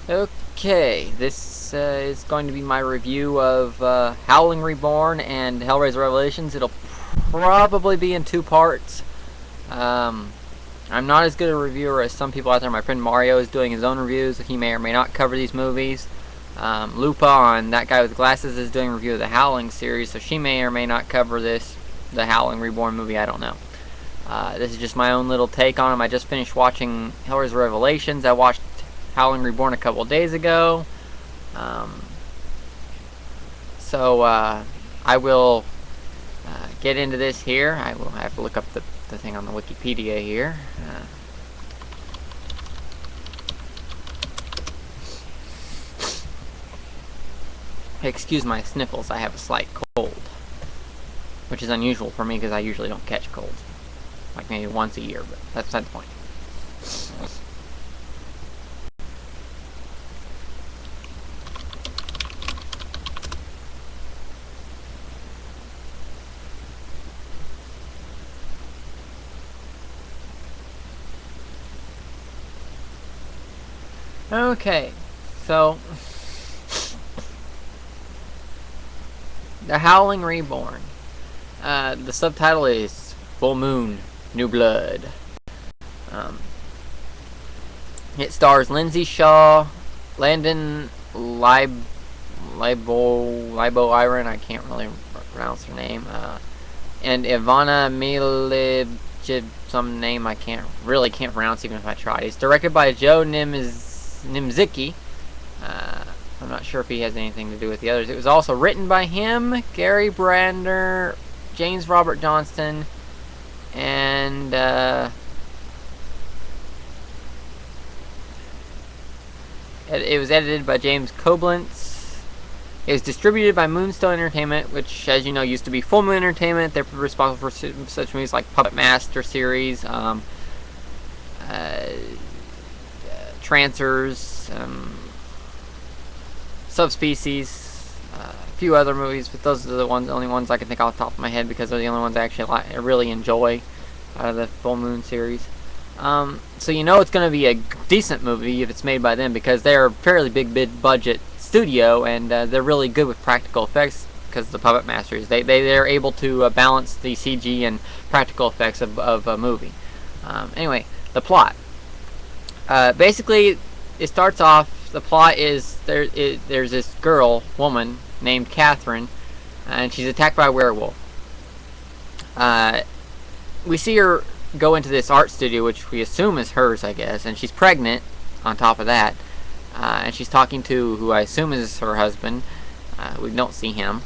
Okay, this is going to be my review of Howling Reborn and Hellraiser Revelations. It'll probably be in two parts. I'm not as good a reviewer as some people out there. My friend Mario is doing his own reviews. He may or may not cover these movies. Lupa, on That Guy with Glasses, is doing a review of the Howling series, so she may or may not cover the Howling Reborn movie. I don't know. This is just my own little take on them. I just finished watching Hellraiser Revelations. I watched Howling Reborn a couple days ago. So I will get into this here. I will have to look up the thing on the Wikipedia here. Excuse my sniffles, I have a slight cold, which is unusual for me because I usually don't catch colds. Like maybe once a year, but that's not the point. Okay, so The Howling Reborn. The subtitle is Full Moon, New Blood. It stars Lindsay Shaw, Landon Libo Iron, I can't really pronounce her name, and Ivana Milic, some name I can't pronounce even if I tried. It's directed by Joe Nimzicki. I'm not sure if he has anything to do with the others. It was also written by him, Gary Brander, James Robert Johnston, and it was edited by James Koblentz. It was distributed by Moonstone Entertainment, which, as you know, used to be Full Moon Entertainment. They're responsible for such movies like Puppet Master series, Trancers, Subspecies, a few other movies, but those are the only ones I can think off the top of my head because they're the only ones I actually really enjoy out of the Full Moon series. So you know it's going to be a decent movie if it's made by them because they're a fairly big budget studio, and they're really good with practical effects because of the Puppet Masters. They're able to balance the CG and practical effects of a movie. Anyway, the plot. Basically, it starts off. The plot is there's this woman named Catherine, and she's attacked by a werewolf. We see her go into this art studio, which we assume is hers, I guess, and she's pregnant on top of that, and she's talking to who I assume is her husband. We don't see him,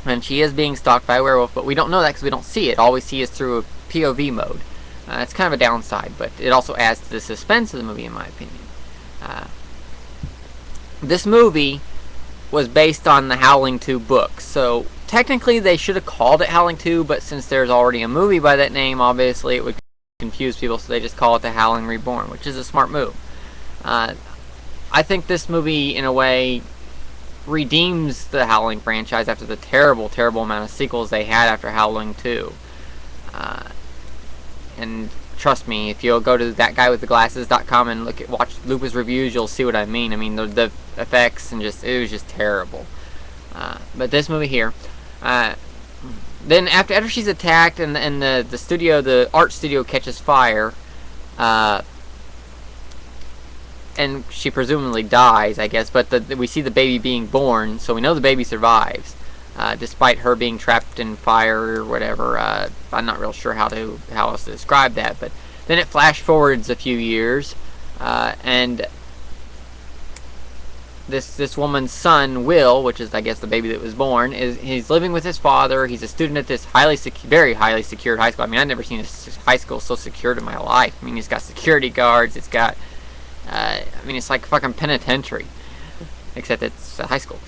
and she is being stalked by a werewolf, but we don't know that because we don't see it. All we see is through a POV mode. It's kind of a downside, but it also adds to the suspense of the movie, in my opinion. This movie was based on the Howling 2 book, so technically they should have called it Howling 2, but since there's already a movie by that name, obviously it would confuse people, so they just call it The Howling Reborn, which is a smart move. I think this movie, in a way, redeems the Howling franchise after the terrible amount of sequels they had after Howling 2. And trust me, if you'll go to thatguywiththeglasses.com and watch Lupa's reviews, you'll see what I mean. I mean, the effects and it was just terrible. But this movie here, then after she's attacked and the art studio catches fire, and she presumably dies, I guess. But we see the baby being born, so we know the baby survives. Despite her being trapped in fire or whatever. I'm not real sure how else to describe that, but then it flash forwards a few years, and this woman's son, Will, which is I guess the baby that was born, he's living with his father. He's a student at this very highly secured high school. I mean, I've never seen a high school so secured in my life. I mean, it's got security guards. It's got, it's like fucking penitentiary, except it's a high school.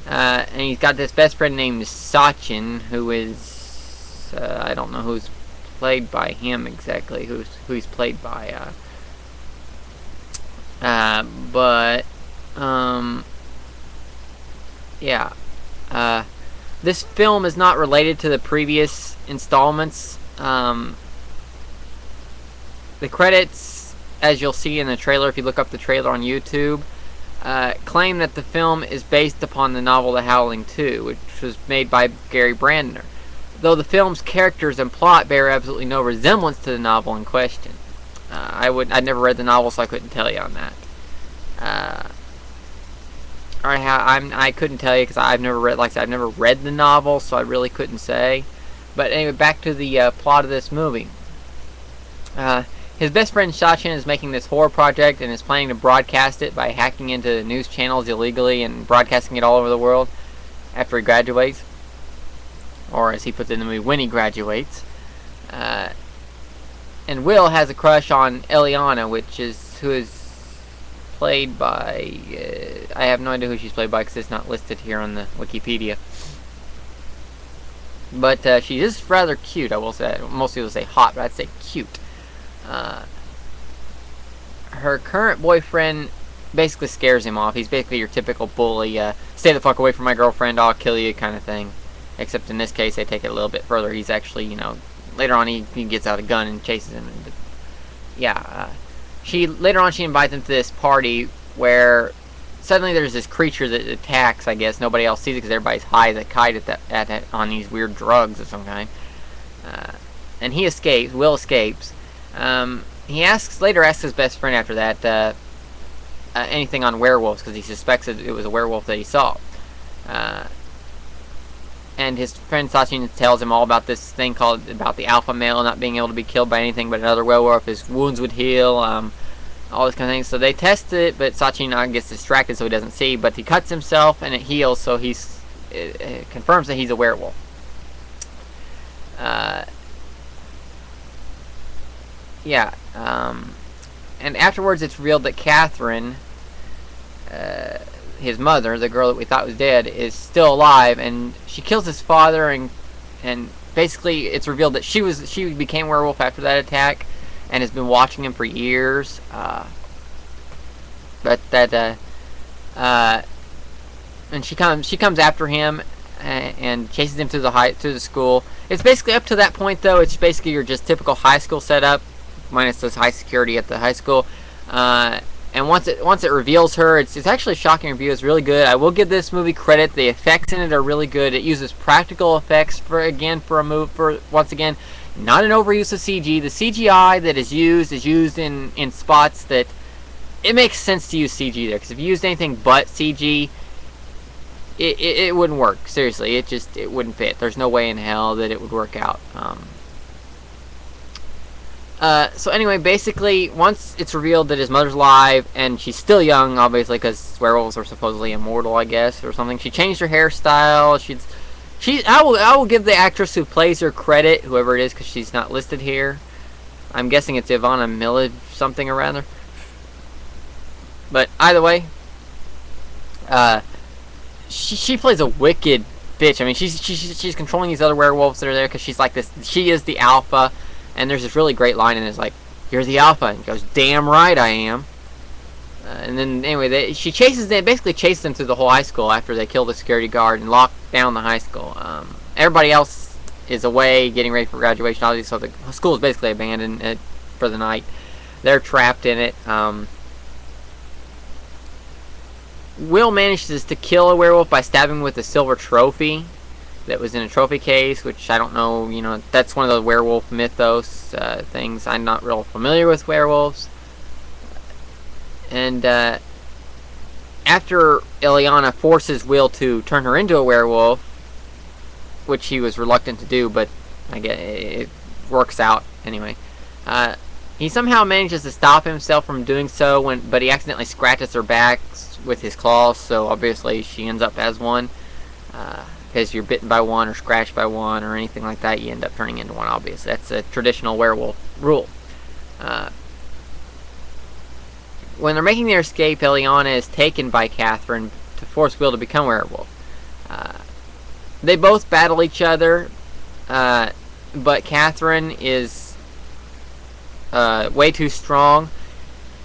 And he's got this best friend named Sachin, who is, I don't know who's played by him exactly, who he's played by, yeah. This film is not related to the previous installments. The credits as you'll see in the trailer, if you look up the trailer on YouTube, claim that the film is based upon the novel The Howling 2, which was made by Gary Brandner, though the film's characters and plot bear absolutely no resemblance to the novel in question. I'd never read the novel, so I couldn't tell you on that. I couldn't tell you because I've never read, like I said, I've never read the novel, so I really couldn't say. But anyway, back to the plot of this movie. His best friend Sachin is making this horror project and is planning to broadcast it by hacking into news channels illegally and broadcasting it all over the world after he graduates. Or as he puts it in the movie, when he graduates. And Will has a crush on Eliana, who is played by... I have no idea who she's played by because it's not listed here on the Wikipedia. But she is rather cute, I will say. Most people say hot, but I'd say cute. Her current boyfriend basically scares him off. He's basically your typical bully, stay the fuck away from my girlfriend, I'll kill you kind of thing. Except in this case, they take it a little bit further. He's actually, later on he gets out a gun and chases him. Later on she invites him to this party where suddenly there's this creature that attacks, I guess. Nobody else sees it because everybody's high as a kite on these weird drugs of some kind. And he escapes. Will escapes. He later asks his best friend after that anything on werewolves because he suspects it was a werewolf that he saw. And his friend Sachin tells him all about this thing about the alpha male not being able to be killed by anything but another werewolf. His wounds would heal, all this kind of thing. So they test it, but Sachin gets distracted so he doesn't see. But he cuts himself and it heals, so it confirms that he's a werewolf. And afterwards it's revealed that Catherine, his mother, the girl that we thought was dead, is still alive, and she kills his father, and basically it's revealed that she became werewolf after that attack, and has been watching him for years. And she comes after him and chases him through the school. It's basically up to that point though. It's basically your just typical high school setup, minus this high security at the high school. And once it reveals her, it's actually a shocking review. It's really good. I will give this movie credit. The effects in it are really good. It uses practical effects once again, not an overuse of CG. The CGI that is used in spots that it makes sense to use CG there. Because if you used anything but CG, it wouldn't work. Seriously, it wouldn't fit. There's no way in hell that it would work out. So anyway, basically, once it's revealed that his mother's alive, and she's still young, obviously, because werewolves are supposedly immortal, I guess, or something. She changed her hairstyle. I will give the actress who plays her credit, whoever it is, because she's not listed here. I'm guessing it's Ivana Milad something or rather. But either way, she plays a wicked bitch. I mean, she's controlling these other werewolves that are there because she's like this. She is the alpha. And there's this really great line, and it's like, "You're the alpha," and he goes, "Damn right I am." And then anyway, basically chases them through the whole high school after they kill the security guard and lock down the high school. Everybody else is away, getting ready for graduation, obviously, so the school is basically abandoned for the night. They're trapped in it. Will manages to kill a werewolf by stabbing with a silver trophy that was in a trophy case, which I don't know, that's one of those werewolf mythos things. I'm not real familiar with werewolves. And after Eliana forces Will to turn her into a werewolf, which he was reluctant to do, but I guess it works out anyway. He somehow manages to stop himself from doing so, but he accidentally scratches her back with his claws, so obviously she ends up as one. Because you're bitten by one or scratched by one or anything like that, you end up turning into one, obviously. That's a traditional werewolf rule. When they're making their escape, Eliana is taken by Catherine to force Will to become a werewolf. They both battle each other, but Catherine is way too strong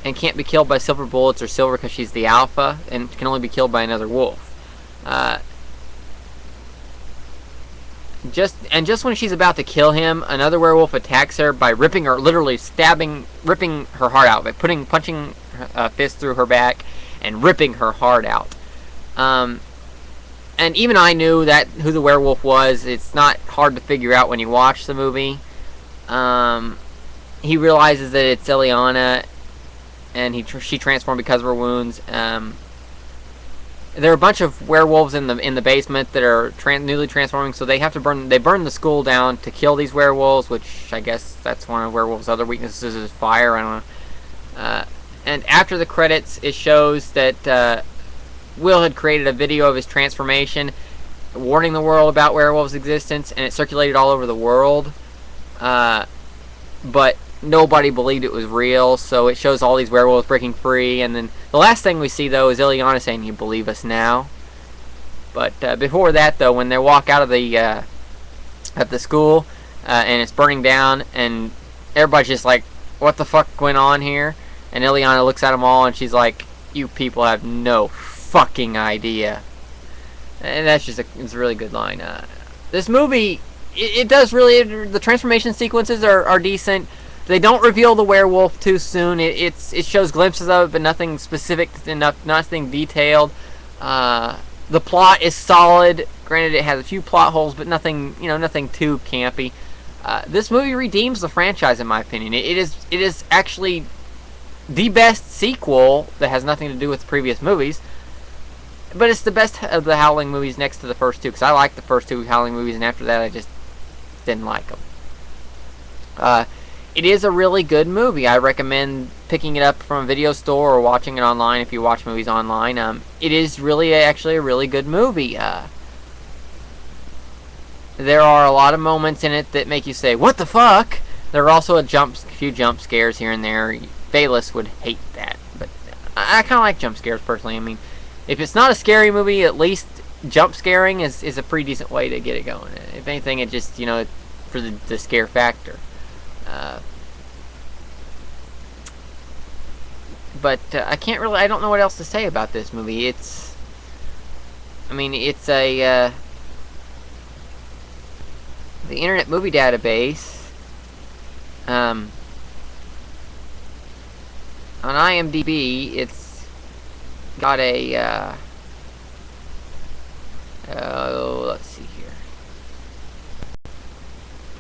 and can't be killed by silver bullets or silver because she's the alpha and can only be killed by another wolf. Just when she's about to kill him, another werewolf attacks her by ripping her, literally ripping her heart out by punching a fist through her back and ripping her heart out. And even I knew that who the werewolf was. It's not hard to figure out when you watch the movie. He realizes that it's Ileana, and she transformed because of her wounds. There are a bunch of werewolves in the basement that are newly transforming, so they have to burn the school down to kill these werewolves, which I guess that's one of werewolves' other weaknesses is fire. I don't know. And after the credits, it shows that Will had created a video of his transformation, warning the world about werewolves' existence, and it circulated all over the world. But nobody believed it was real, so it shows all these werewolves breaking free, and then the last thing we see, though, is Ileana saying, "You believe us now?" But before that, though, when they walk out of the school, and it's burning down, and everybody's just like, "What the fuck went on here?" And Ileana looks at them all, and she's like, "You people have no fucking idea." And that's just it's a really good line. This movie, it does really, the transformation sequences are decent. They don't reveal the werewolf too soon. It shows glimpses of it, but nothing specific enough, nothing detailed. The plot is solid. Granted, it has a few plot holes, but nothing too campy. This movie redeems the franchise, in my opinion. It is actually the best sequel that has nothing to do with the previous movies. But it's the best of the Howling movies next to the first two, because I like the first two Howling movies, and after that I just didn't like them. It is a really good movie. I recommend picking it up from a video store or watching it online if you watch movies online. It is really actually a really good movie. There are a lot of moments in it that make you say, "What the fuck?" There are also a few jump scares here and there. Bayless would hate that, but I kind of like jump scares personally. I mean, if it's not a scary movie, at least jump scaring is a pretty decent way to get it going. If anything, it just, for the scare factor. But I don't know what else to say about this movie. It's the Internet Movie Database. On IMDb, it's got a, let's see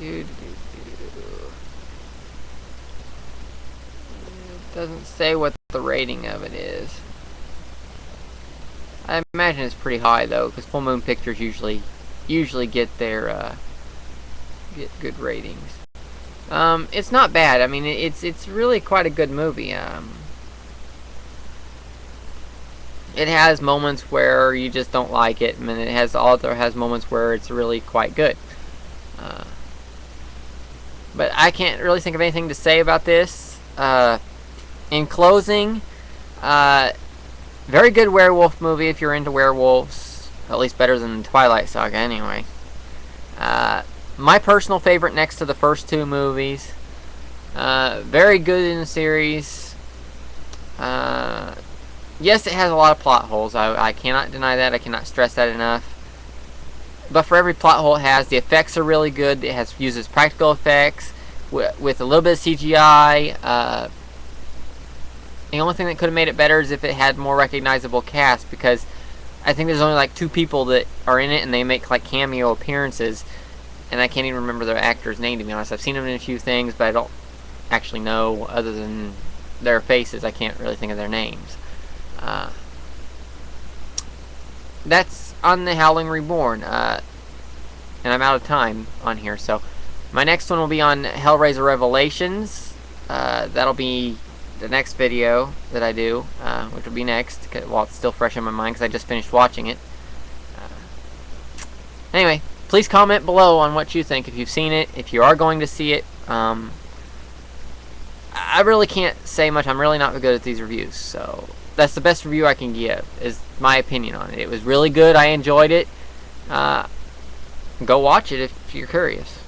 here. It doesn't say what the rating of it is. I imagine it's pretty high, though, because Full Moon Pictures usually get their get good ratings. It's not bad. I mean, it's really quite a good movie. It has moments where you just don't like it, and it has moments where it's really quite good. But I can't really think of anything to say about this. In closing, very good werewolf movie if you're into werewolves. At least better than Twilight Saga, anyway. My personal favorite next to the first two movies. Very good in the series. Yes, it has a lot of plot holes. I cannot deny that. I cannot stress that enough. But for every plot hole it has, the effects are really good. It uses practical effects with a little bit of CGI. The only thing that could have made it better is if it had more recognizable cast, because I think there's only like 2 people that are in it, and they make like cameo appearances, and I can't even remember their actor's name, to be honest. I've seen them in a few things, but I don't actually know, other than their faces, I can't really think of their names. That's on the Howling Reborn, and I'm out of time on here, so my next one will be on Hellraiser Revelations. That'll be the next video that I do, which will be next, while it's still fresh in my mind, because I just finished watching it. Anyway, please comment below on what you think, if you've seen it, if you are going to see it. I really can't say much. I'm really not good at these reviews, so that's the best review I can give, is my opinion on it. It was really good. I enjoyed it. Go watch it if you're curious.